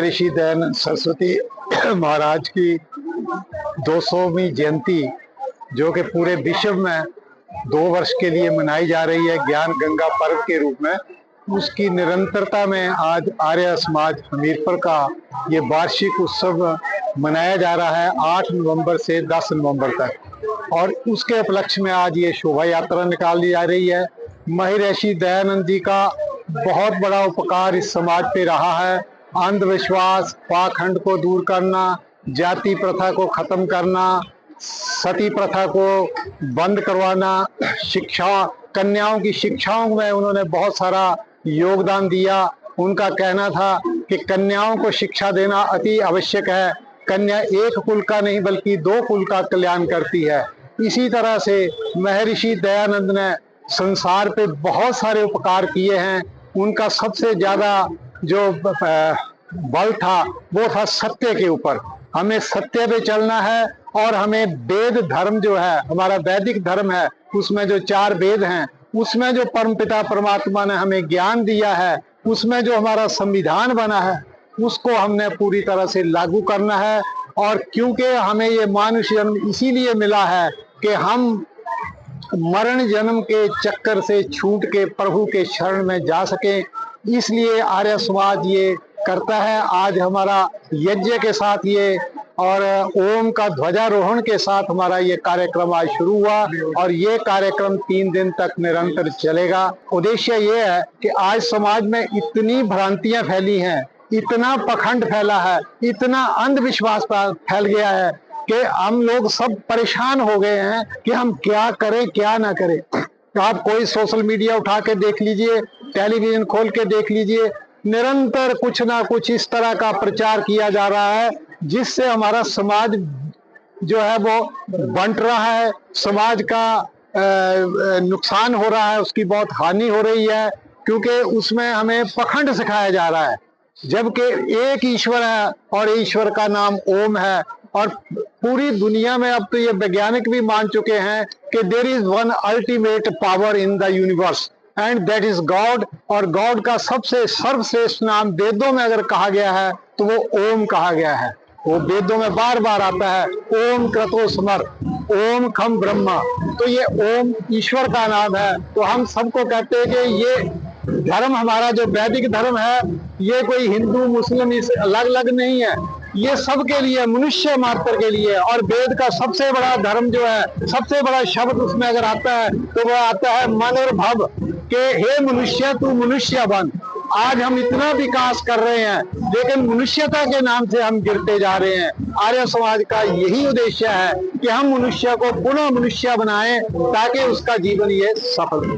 महर्षि दयानंद सरस्वती महाराज की 200वीं जयंती जो कि पूरे विश्व में 2 वर्ष के लिए मनाई जा रही है ज्ञान गंगा पर्व के रूप में, उसकी निरंतरता में आज आर्य समाज हमीरपुर का ये वार्षिक उत्सव मनाया जा रहा है 8 नवंबर से 10 नवंबर तक। और उसके उपलक्ष्य में आज ये शोभा यात्रा निकाली जा रही है। महर्षि दयानंद जी का बहुत बड़ा उपकार इस समाज पे रहा है। अंधविश्वास, पाखंड को दूर करना, जाति प्रथा को खत्म करना, सती प्रथा को बंद करवाना, शिक्षा, कन्याओं की शिक्षाओं में उन्होंने बहुत सारा योगदान दिया। उनका कहना था कि कन्याओं को शिक्षा देना अति आवश्यक है। कन्या एक कुल का नहीं बल्कि 2 कुल का कल्याण करती है। इसी तरह से महर्षि दयानंद ने संसार पे बहुत सारे उपकार किए हैं। उनका सबसे ज्यादा जो बल था वो था सत्य के ऊपर। हमें सत्य पे चलना है और हमें वेद धर्म जो है, हमारा वैदिक धर्म है, उसमें जो 4 वेद हैं, उसमें जो परमपिता परमात्मा ने हमें ज्ञान दिया है, उसमें जो हमारा संविधान बना है, उसको हमने पूरी तरह से लागू करना है। और क्योंकि हमें ये मानुष जन्म इसीलिए मिला है कि हम मरण जन्म के चक्कर से छूट के प्रभु के शरण में जा सके, इसलिए आर्य समाज ये करता है। आज हमारा यज्ञ के साथ ये और ओम का ध्वजारोहण के साथ हमारा ये कार्यक्रम आज शुरू हुआ और ये कार्यक्रम 3 दिन तक निरंतर चलेगा। उद्देश्य ये है कि आज समाज में इतनी भ्रांतियां फैली हैं, इतना पखंड फैला है, इतना अंधविश्वास फैल गया है कि हम लोग सब परेशान हो गए हैं कि हम क्या करें क्या ना करें। आप कोई सोशल मीडिया उठा के देख लीजिए, टेलीविजन खोल के देख लीजिए, निरंतर कुछ ना कुछ इस तरह का प्रचार किया जा रहा है जिससे हमारा समाज जो है वो बंट रहा है, समाज का नुकसान हो रहा है, उसकी बहुत हानि हो रही है, क्योंकि उसमें हमें पखंड सिखाया जा रहा है। जबकि एक ईश्वर है और ईश्वर का नाम ओम है। और पूरी दुनिया में अब तो ये वैज्ञानिक भी मान चुके हैं कि there is one ultimate power in the universe and that is God. और गॉड का सबसे सर्वश्रेष्ठ नाम वेदों में अगर कहा गया है तो वो ओम कहा गया है। वो वेदों में बार बार आता है, ओम क्रतो स्मर, ओम खम ब्रह्मा। तो ये ओम ईश्वर का नाम है। तो हम सबको कहते हैं कि ये धर्म हमारा जो वैदिक धर्म है, ये कोई हिंदू मुस्लिम इस अलग अलग नहीं है, ये सबके लिए, मनुष्य मात्र के लिए। और वेद का सबसे बड़ा धर्म जो है, सबसे बड़ा शब्द उसमें अगर आता है तो वो आता है मन और भव, के हे मनुष्य तू मनुष्य बन। आज हम इतना विकास कर रहे हैं लेकिन मनुष्यता के नाम से हम गिरते जा रहे हैं। आर्य समाज का यही उद्देश्य है कि हम मनुष्य को पुनः मनुष्य बनाएं ताकि उसका जीवन ये सफल हो।